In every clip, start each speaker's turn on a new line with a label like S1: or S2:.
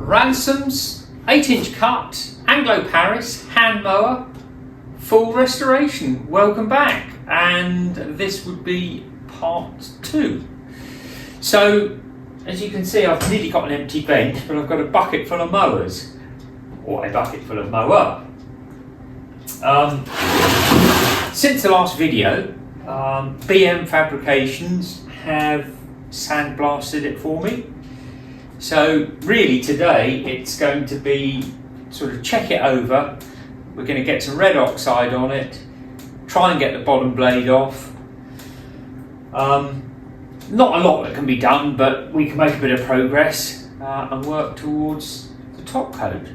S1: Ransom's 8-inch cut, Anglo Paris, hand mower, full restoration. Welcome back. And this would be part 2. So, as you can see, I've nearly got an empty bench, but I've got a bucket full of mowers, or a bucket full of mower. Since the last video, M Fabrications have sandblasted it for me. So really today it's going to be sort of check it over. We're going to get some red oxide on it, try and get the bottom blade off. Not a lot that can be done, but we can make a bit of progress and work towards the top coat.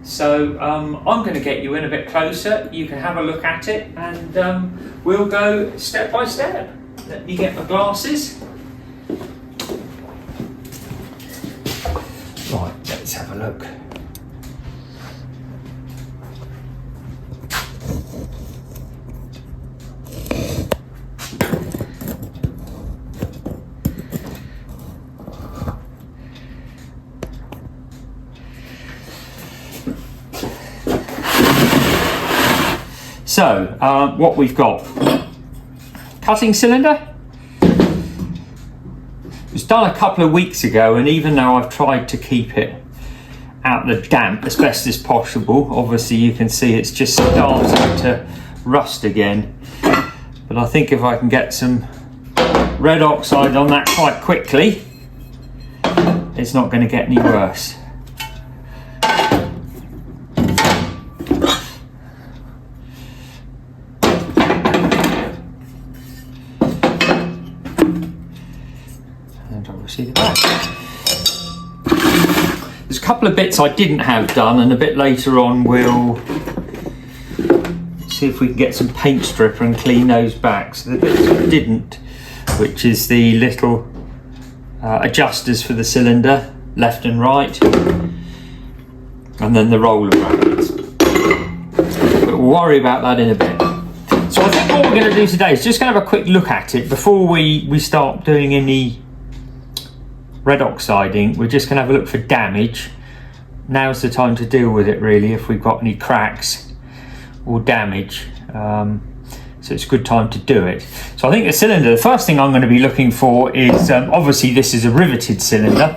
S1: So I'm going to get you in a bit closer. You can have a look at it, and we'll go step by step. Let me get my glasses. Right, let's have a look. So, what we've got, cutting cylinder. It was done a couple of weeks ago, and even though I've tried to keep it out the damp as best as possible, obviously you can see it's just starting to rust again. But I think if I can get some red oxide on that quite quickly, it's not going to get any worse. See the back. There's a couple of bits I didn't have done, and a bit later on we'll see if we can get some paint stripper and clean those back. So the bits I didn't, which is the little adjusters for the cylinder, left and right, and then the roller brackets. But we'll worry about that in a bit. So I think what we're going to do today is just going to have a quick look at it before we start doing any red oxiding. We're just going to have a look for damage. Now's the time to deal with it, really, if we've got any cracks or damage. So it's a good time to do it. So I think the cylinder, the first thing I'm going to be looking for is, obviously this is a riveted cylinder,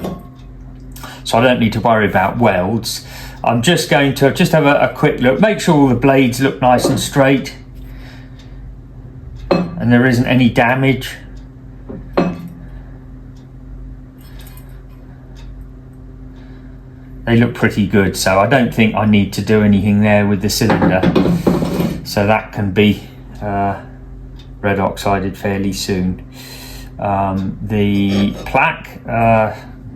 S1: so I don't need to worry about welds. I'm just going to have a quick look, make sure all the blades look nice and straight and there isn't any damage. They look pretty good, so I don't think I need to do anything there with the cylinder. So that can be red oxided fairly soon. The plaque,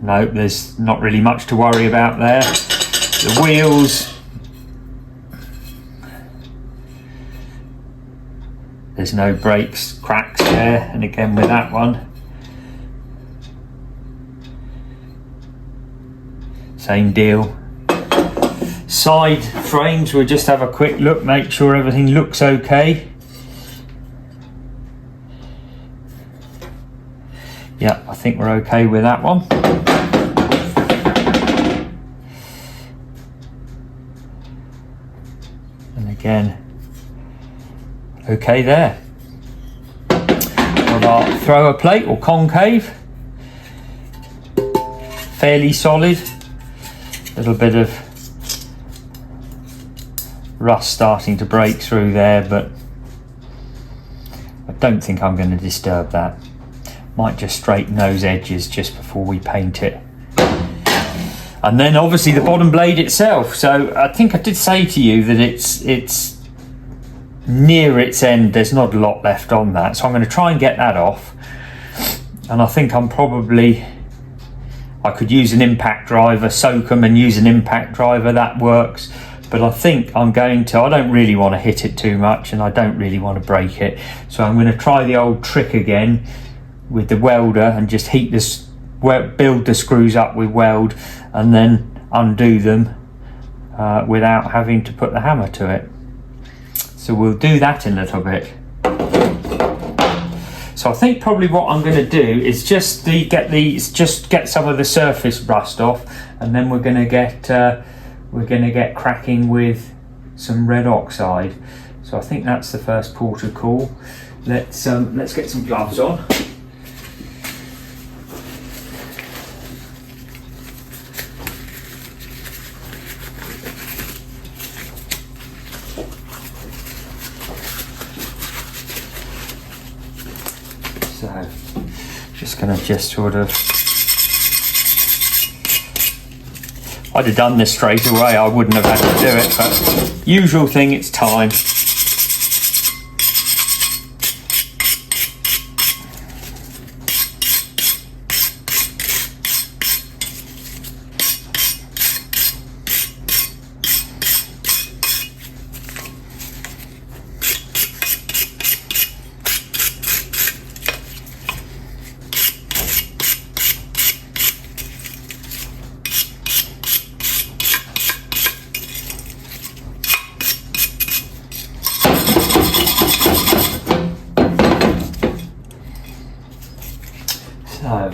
S1: no, there's not really much to worry about there. The wheels, there's no brakes cracks there, and again with that one, same deal. Side frames, we'll just have a quick look, make sure everything looks okay. Yeah, I think we're okay with that one. And again, okay there. Got our thrower plate or concave, fairly solid. Little bit of rust starting to break through there, but I don't think I'm going to disturb that. Might just straighten those edges just before we paint it. And then obviously the bottom blade itself. So I think I did say to you that it's near its end, there's not a lot left on that, so I'm going to try and get that off. And I think I could use an impact driver, soak them and use an impact driver, that works. But I think I don't really want to hit it too much, and I don't really want to break it. So I'm going to try the old trick again with the welder and just build the screws up with weld and then undo them without having to put the hammer to it. So we'll do that in a little bit. So I think probably what I'm going to do is just get some of the surface rust off, and then we're going to get cracking with some red oxide. So I think that's the first port of call. Let's get some gloves on. So just going to sort of, I'd have done this straight away, I wouldn't have had to do it, but usual thing, it's time. So,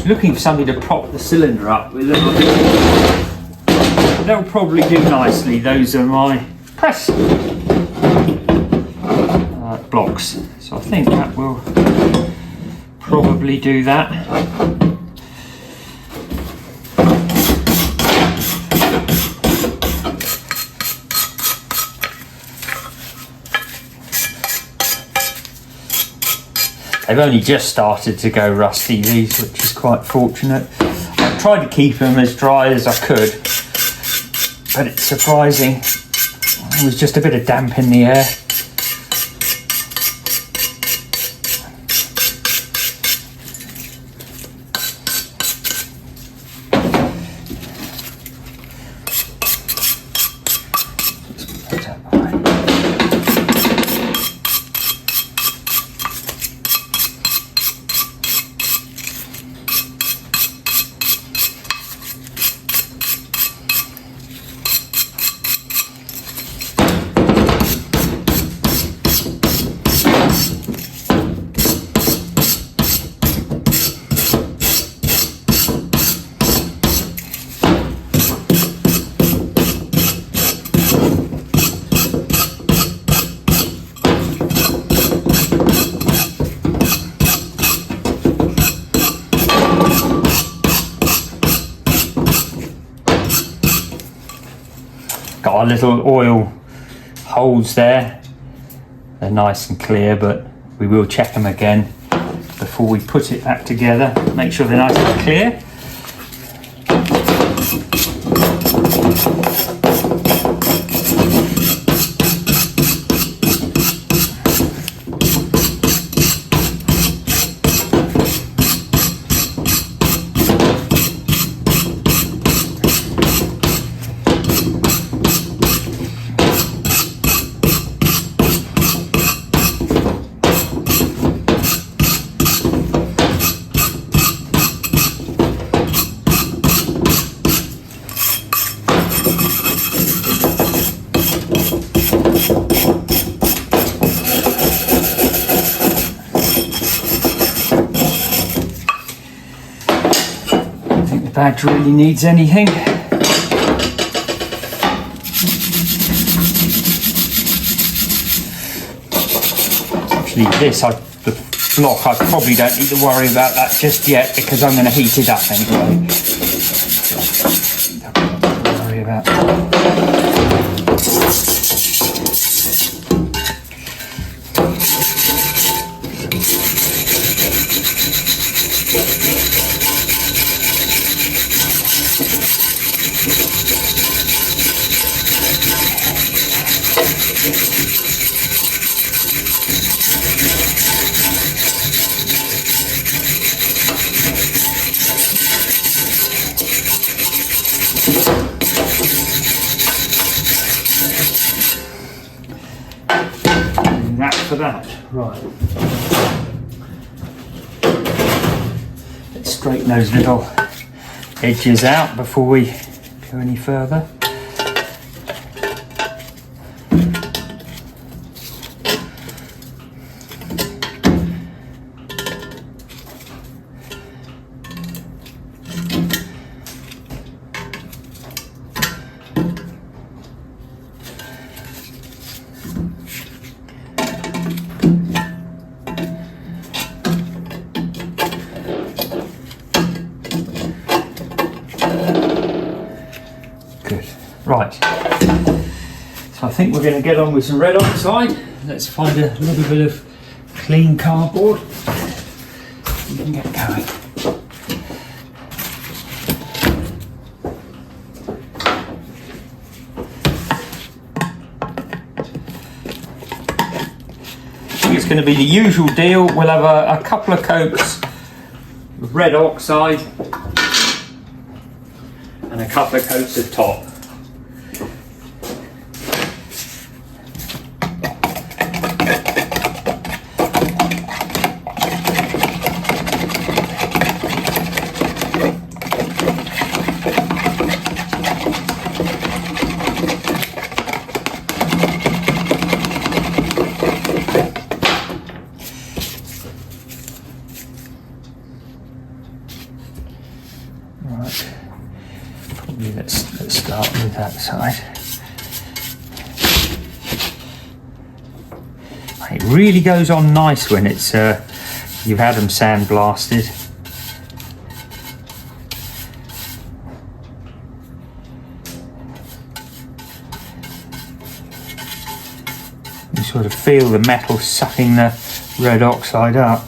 S1: looking for something to prop the cylinder up with. They'll probably do nicely. Those are my press blocks, so I think that will probably do that. They've only just started to go rusty, these, which is quite fortunate. I tried to keep them as dry as I could, but it's surprising. There was just a bit of damp in the air. Got our little oil holes there. They're nice and clear, but we will check them again before we put it back together. Make sure they're nice and clear. Badge really needs anything. Actually, the block, I probably don't need to worry about that just yet because I'm going to heat it up anyway. Don't worry about that. For that, right. Let's straighten those little edges out before we go any further. Right, so I think we're going to get on with some red oxide. Let's find a little bit of clean cardboard. We can get going. It's going to be the usual deal. We'll have a couple of coats of red oxide and a couple of coats of top. Let's start with that side. It really goes on nice when it's you've had them sandblasted. You sort of feel the metal sucking the red oxide up.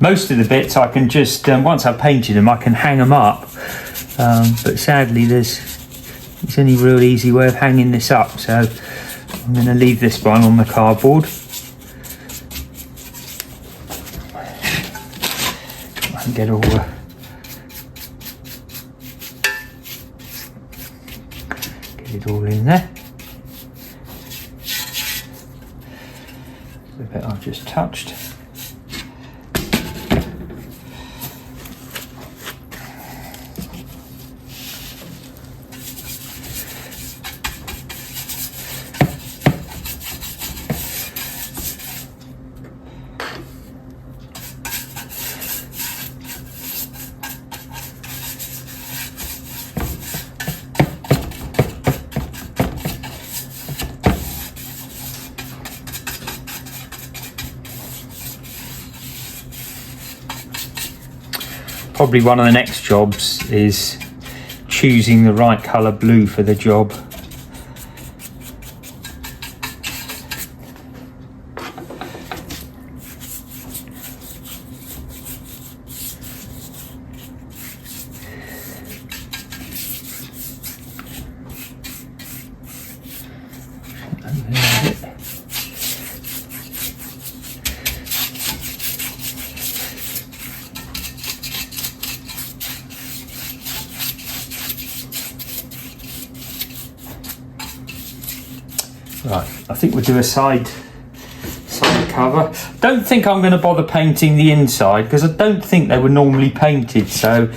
S1: Most of the bits I can just, once I've painted them, I can hang them up. But sadly there's any real easy way of hanging this up, so I'm going to leave this one on the cardboard. I can get all get it all in there. The bit I've just touched. Probably one of the next jobs is choosing the right colour blue for the job. Right, I think we'll do a side cover. Don't think I'm going to bother painting the inside because I don't think they were normally painted, so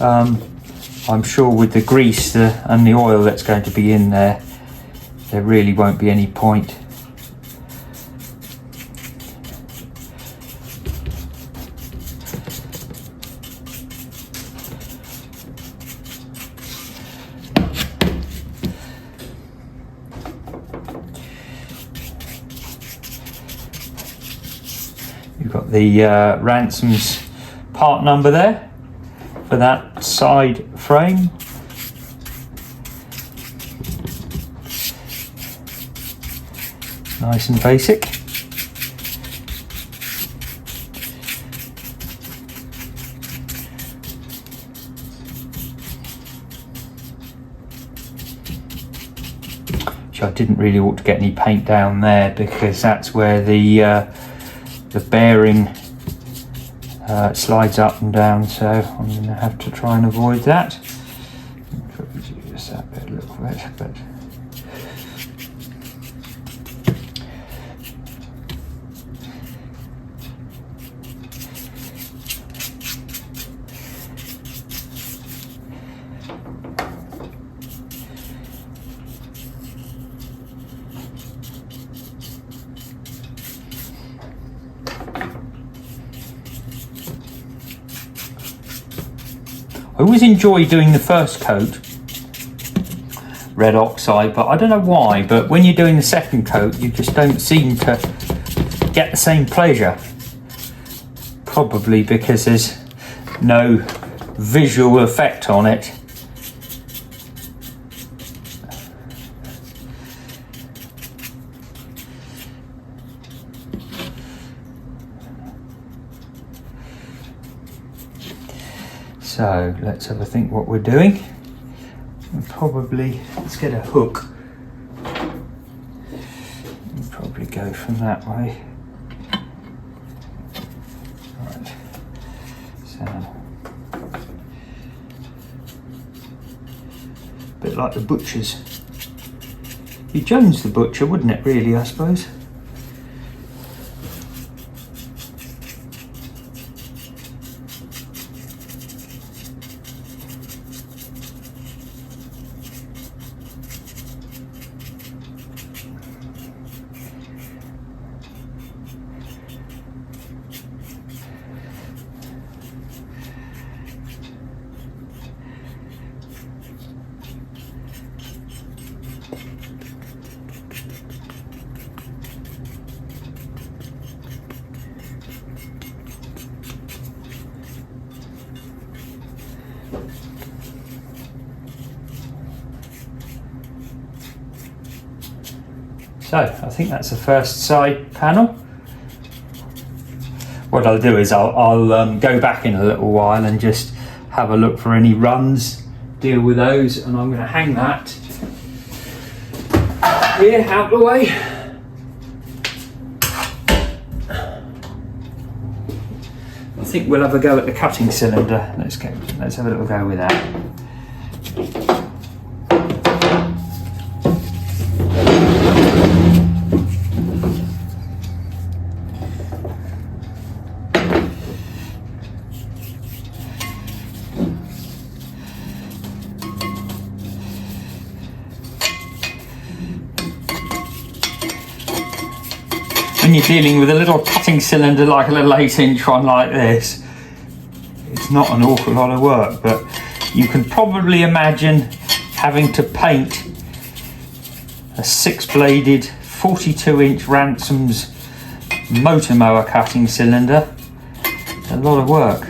S1: I'm sure with the grease and the oil that's going to be in there, there really won't be any point. You've got the Ransom's part number there for that side frame. Nice and basic. Which I didn't really ought to get any paint down there because that's where the bearing slides up and down, so I'm going to have to try and avoid that. Just that bit a little bit, but always enjoy doing the first coat, red oxide, but I don't know why, but when you're doing the second coat, you just don't seem to get the same pleasure. Probably because there's no visual effect on it. So let's have a think what we're doing. And probably, let's get a hook. We'll probably go from that way. Right. So, a bit like the butchers. Be Jones the butcher, wouldn't it really, I suppose? So I think that's the first side panel. What I'll do is I'll go back in a little while and just have a look for any runs, deal with those, and I'm going to hang that here out the way. I think we'll have a go at the cutting cylinder. Let's have a little go with that. When you're dealing with a little cutting cylinder like a little 8-inch one like this, it's not an awful lot of work, but you can probably imagine having to paint a 6-bladed 42-inch Ransom's motor mower cutting cylinder. It's a lot of work.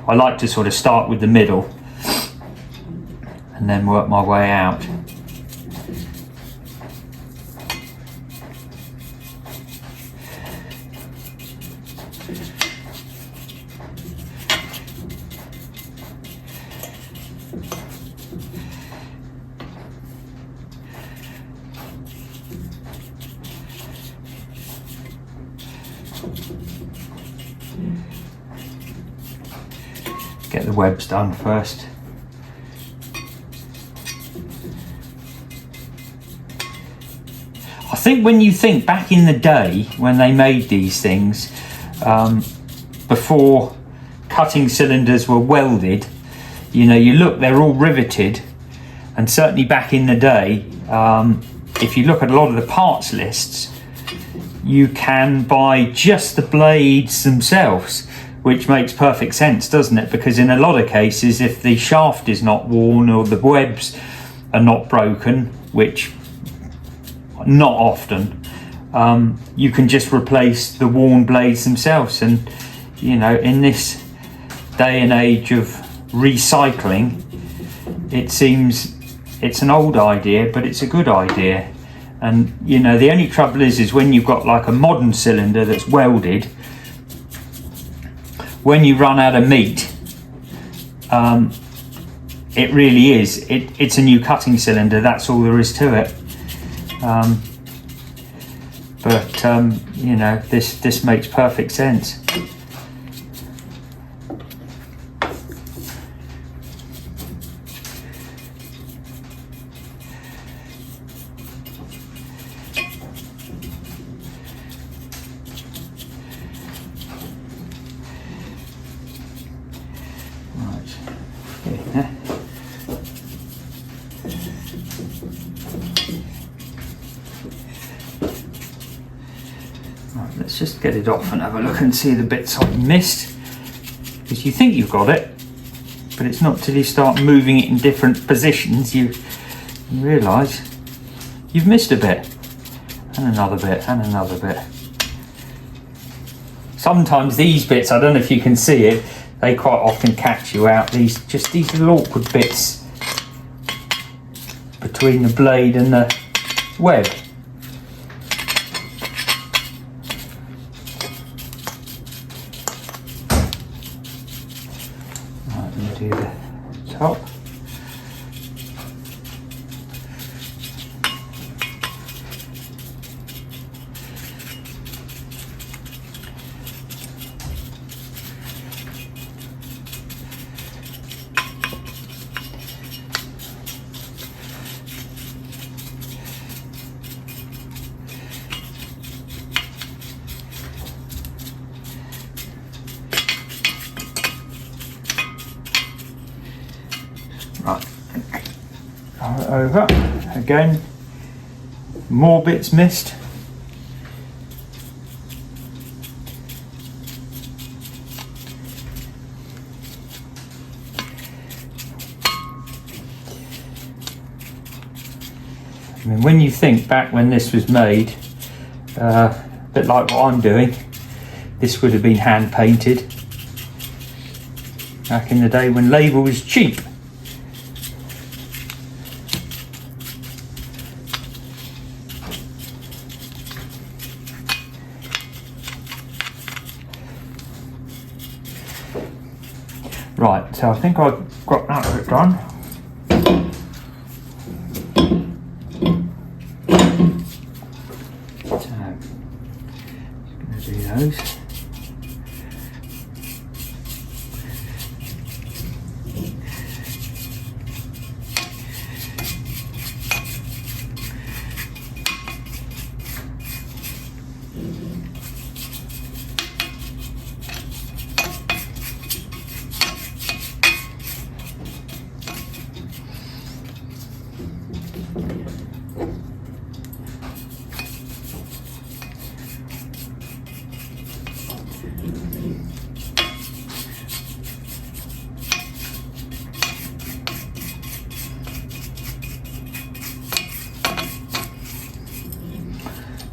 S1: I like to sort of start with the middle and then work my way out. Get the webs done first. I think when you think back in the day when they made these things, before cutting cylinders were welded, you know, you look, they're all riveted, and certainly back in the day, if you look at a lot of the parts lists, you can buy just the blades themselves, which makes perfect sense, doesn't it? Because in a lot of cases, if the shaft is not worn or the webs are not broken, which not often, you can just replace the worn blades themselves. And you know, in this day and age of recycling, it seems it's an old idea, but it's a good idea. And you know, the only trouble is when you've got like a modern cylinder that's welded, when you run out of meat, it really is. It's a new cutting cylinder. That's all there is to it. You know, this makes perfect sense. just get it off and have a look and see the bits I've missed. Because you think you've got it, but it's not till you start moving it in different positions you realise you've missed a bit, and another bit, and another bit. Sometimes these bits, I don't know if you can see it, they quite often catch you out. These little awkward bits between the blade and the web. Right, let me do the top. Right, over again, more bits missed. I mean, when you think back when this was made, a bit like what I'm doing, this would have been hand painted back in the day when labour was cheap. Right, so I think I've got that bit done. So, just going to do those.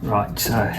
S1: Right, so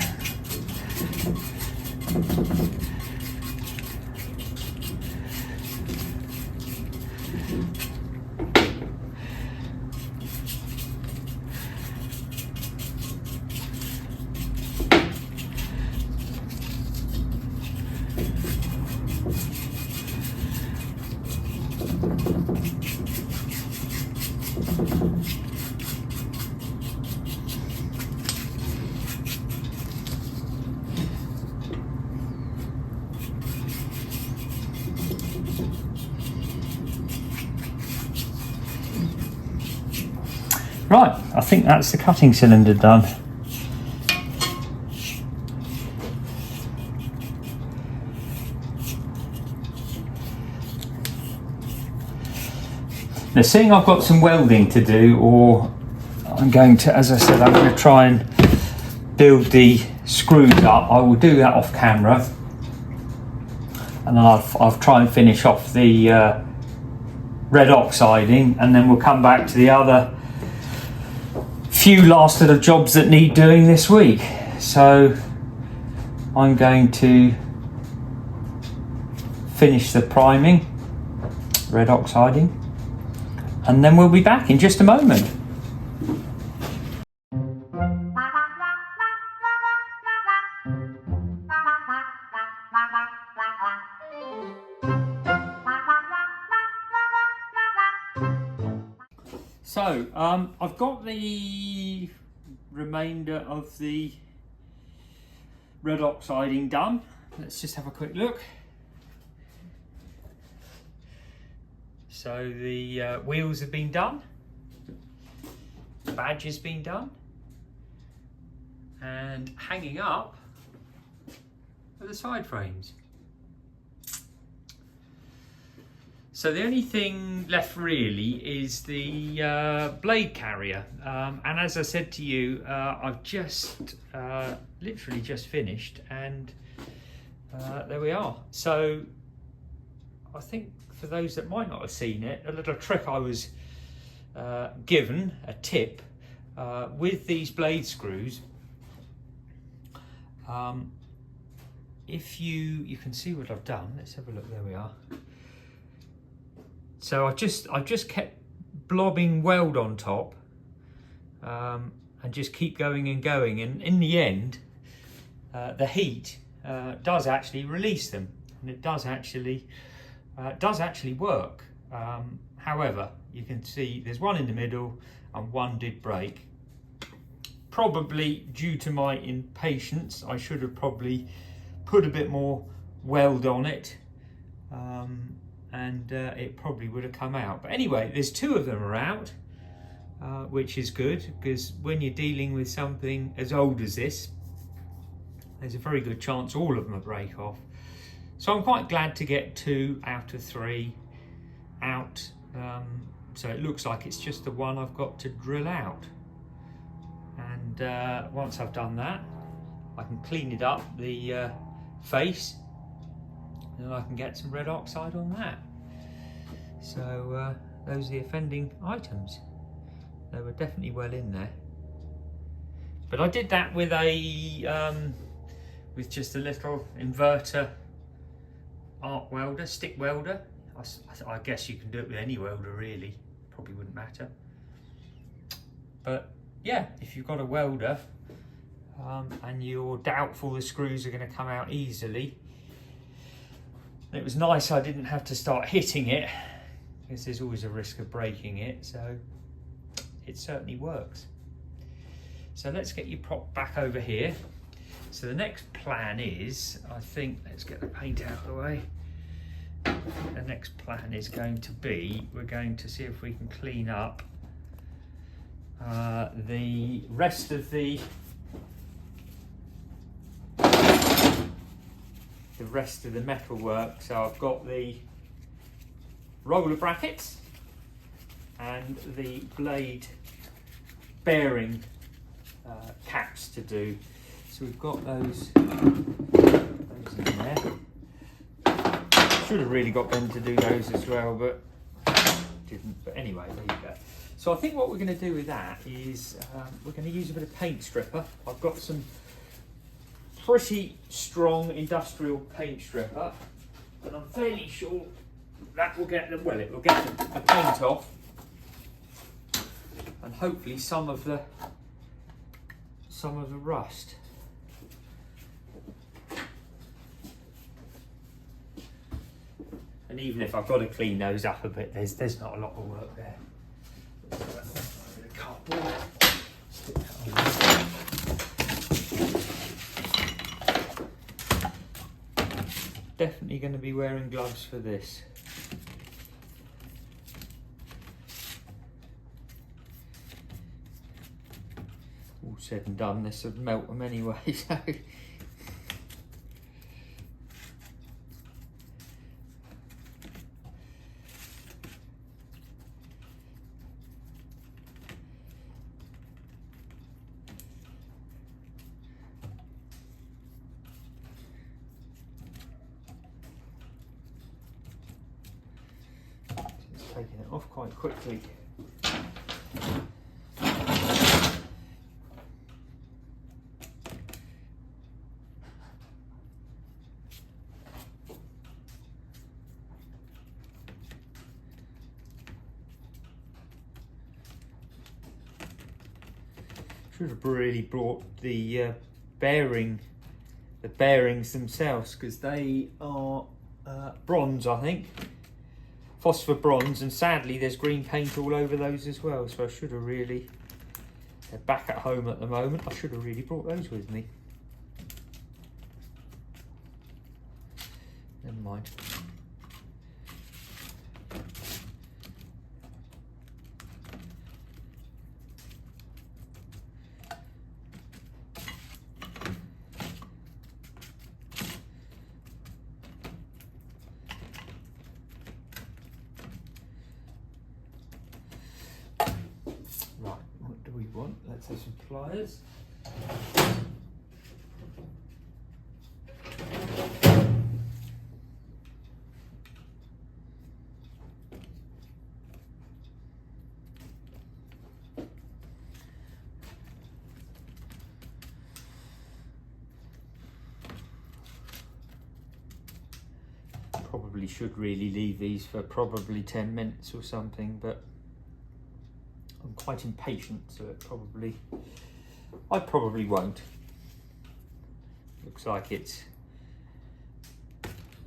S1: right, I think that's the cutting cylinder done. Now, seeing I've got some welding to do, or I'm going to, as I said, I'm going to try and build the screws up. I will do that off camera, and then I'll try and finish off the red oxiding, and then we'll come back to the other few last little jobs that need doing this week. So I'm going to finish the priming, red oxiding, and then we'll be back in just a moment. So I've got the remainder of the red oxiding done. Let's just have a quick look. So the wheels have been done, the badge has been done, and hanging up are the side frames. So the only thing left really is the blade carrier, and as I said to you, I've just literally just finished, and there we are. So I think for those that might not have seen it, a little trick I was given, a tip, with these blade screws. If you can see what I've done, let's have a look, there we are. So I've just kept blobbing weld on top, and just keep going and going, and in the end the heat does actually release them, and it does actually work. However, you can see there's one in the middle and one did break. Probably due to my impatience, I should have probably put a bit more weld on it, and it probably would have come out. But anyway, there's two of them are out, which is good, because when you're dealing with something as old as this, there's a very good chance all of them will break off. So I'm quite glad to get 2 out of 3 out. So it looks like it's just the one I've got to drill out. And once I've done that, I can clean it up, the face, and I can get some red oxide on that. So those are the offending items. They were definitely well in there. But I did that with a with just a little inverter arc welder, stick welder. I guess you can do it with any welder really, probably wouldn't matter. But yeah, if you've got a welder and you're doubtful the screws are going to come out easily, it was nice I didn't have to start hitting it, because there's always a risk of breaking it, so it certainly works. So let's get you propped back over here. So the next plan is, I think, let's get the paint out of the way. The next plan is going to be, we're going to see if we can clean up the rest of the metalwork. So I've got the roller brackets and the blade bearing caps to do. So we've got those in there. Should have really got them to do those as well, but didn't. But anyway, there you go. So I think what we're going to do with that is we're going to use a bit of paint stripper. I've got some pretty strong industrial paint stripper, and I'm fairly sure that will get them, well, it will get the paint off, and hopefully some of the rust. And even if I've got to clean those up a bit, there's not a lot of work there. Cardboard. Stick that on. Definitely going to be wearing gloves for this. All said and done, this would melt them anyway, so. Taking it off quite quickly. Should have really brought the bearings themselves, because they are bronze, I think. Phosphor bronze, and sadly there's green paint all over those as well, so I should have really, they're back at home at the moment, I should have really brought those with me. Never mind. Let's have some pliers. Probably should really leave these for probably 10 minutes or something, but I'm quite impatient, so I probably won't. Looks like it's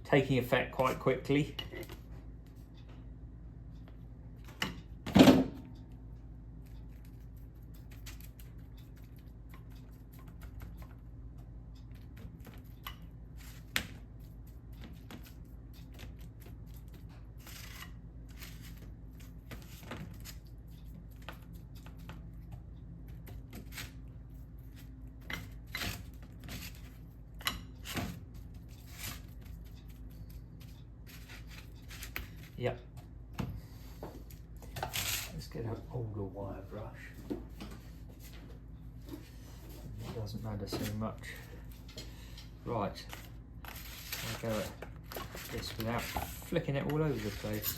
S1: taking effect quite quickly. Yep. Let's get an older wire brush. It doesn't matter so much. Right. I'll go at this without flicking it all over the place.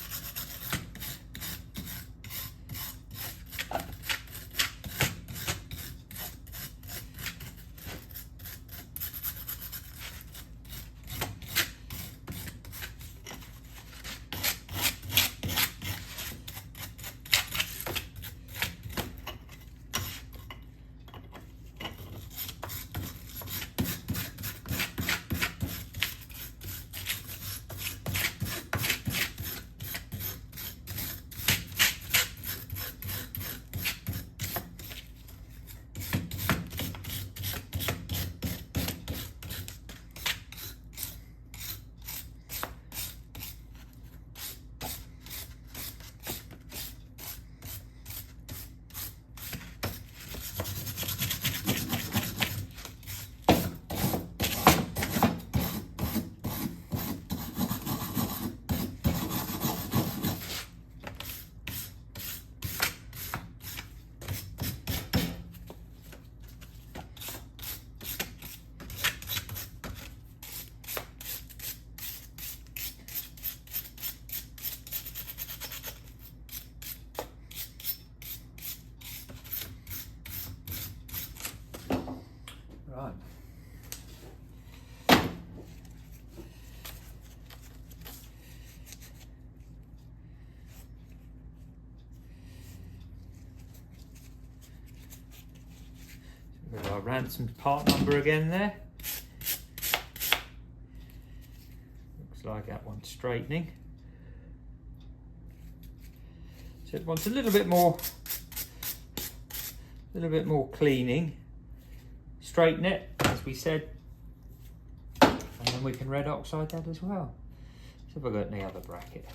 S1: Right. We've got our ransom part number again there. Looks like that one's straightening. So it wants a little bit more cleaning. Straighten it, as we said, and then we can red oxide that as well. So if I've got any other bracket.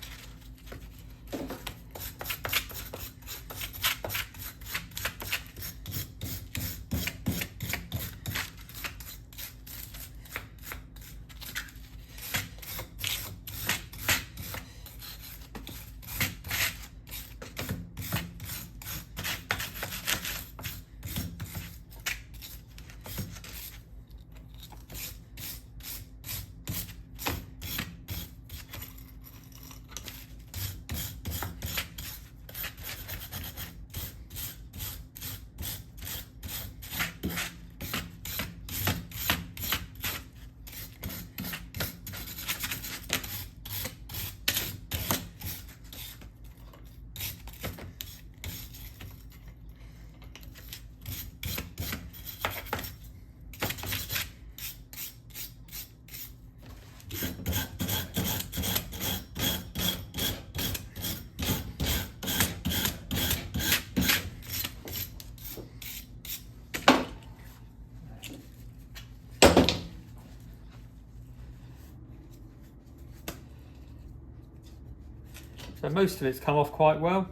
S1: So most of it's come off quite well.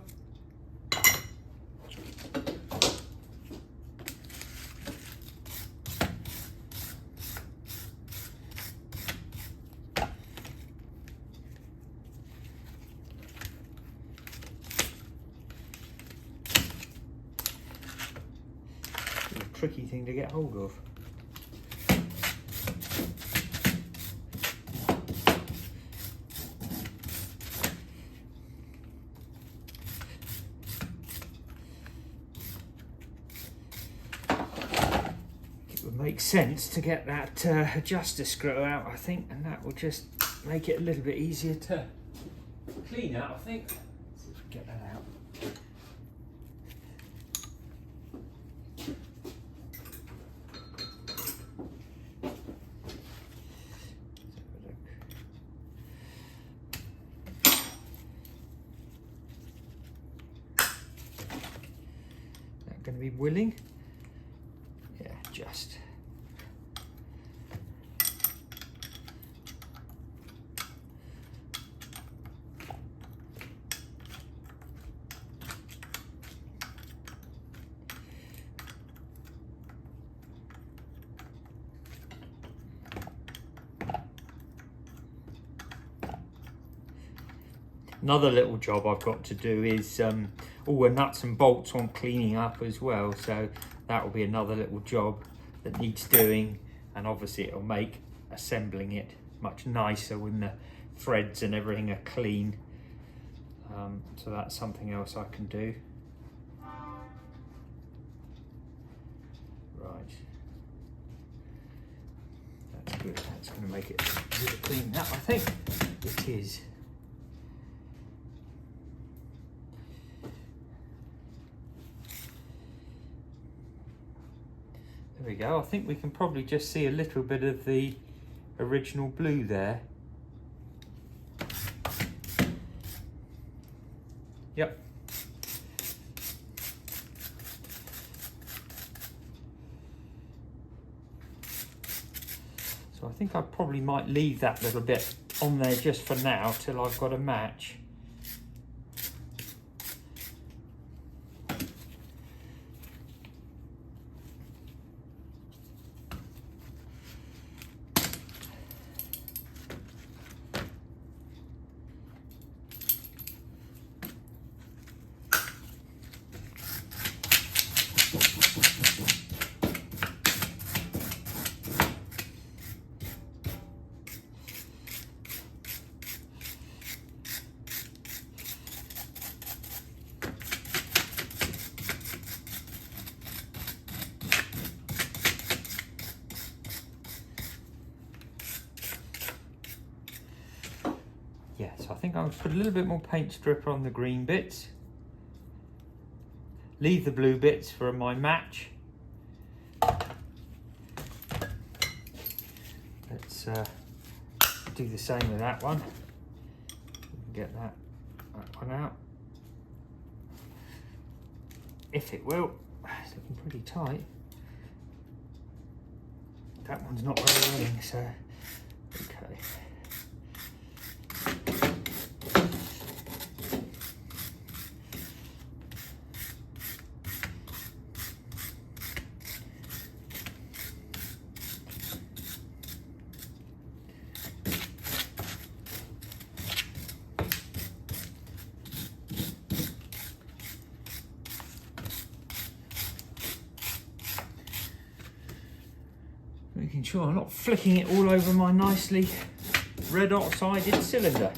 S1: tricky thing to get hold of. It would make sense to get that adjuster screw out, I think, and that will just make it a little bit easier to clean out, I think. Let's see if we can get that out. Going to be willing? Yeah, just. Another little job I've got to do is all the nuts and bolts on cleaning up as well, so that will be another little job that needs doing, and obviously it'll make assembling it much nicer when the threads and everything are clean. So that's something else I can do. Right, that's good. That's going to make it really clean up, I think. It is. There we go. I think we can probably just see a little bit of the original blue there. Yep. So I think I probably might leave that little bit on there just for now till I've got a match. Yeah, so I think I'm going to put a little bit more paint stripper on the green bits. Leave the blue bits for my match. Let's do the same with that one. Get that one out. If it will. It's looking pretty tight. That one's not very willing, so okay. Making sure I'm not flicking it all over my nicely red oxided cylinder.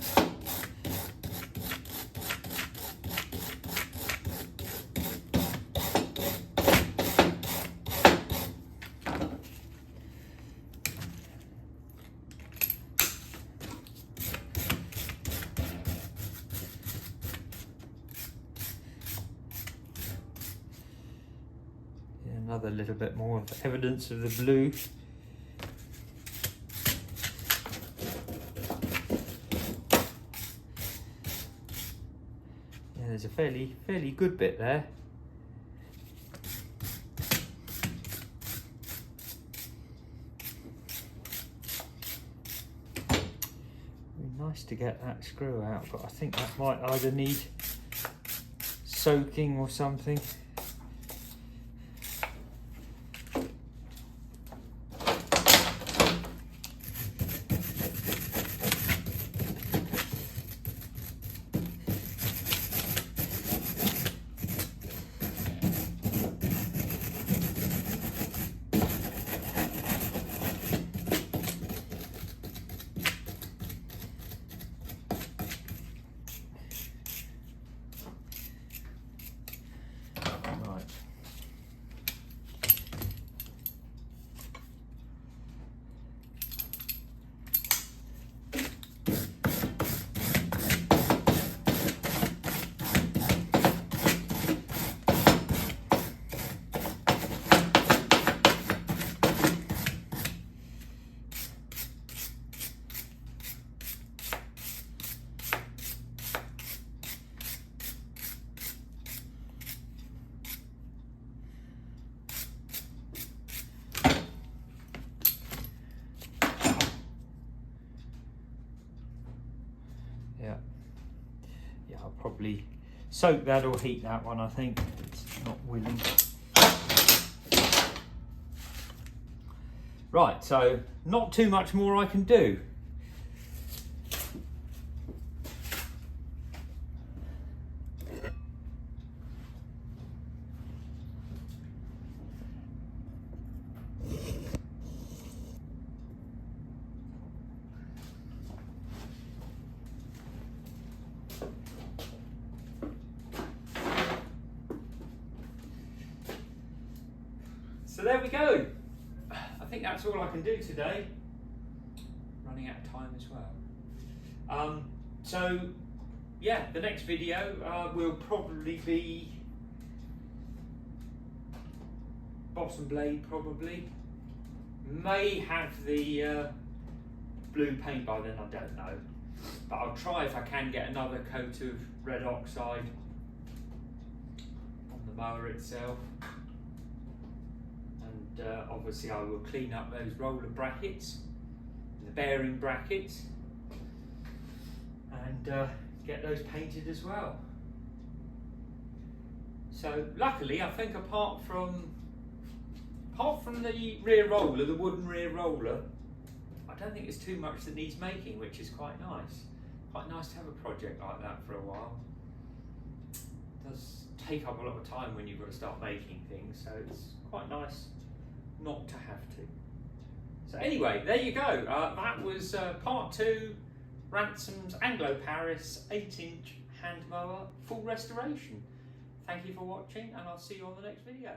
S1: Another little bit more of evidence of the blue. There's a fairly good bit there. Be nice to get that screw out, but I think that might either need soaking or something. Yeah. Yeah, I'll probably soak that or heat that one, I think. It's not willing. Right, so not too much more I can do. So there we go. I think that's all I can do today. Running out of time as well. So yeah, the next video will probably be bottom blade, probably. May have the blue paint by then, I don't know. But I'll try if I can get another coat of red oxide on the mower itself. And obviously I will clean up those roller brackets, the bearing brackets, and get those painted as well. So luckily, I think apart from the rear roller, the wooden rear roller, I don't think there's too much that needs making, which is quite nice. Quite nice to have a project like that for a while. It does take up a lot of time when you've got to start making things, so it's quite nice not to have to. So anyway, there you go. That was part 2, Ransom's Anglo Paris 8-inch hand mower full restoration. Thank you for watching, and I'll see you on the next video.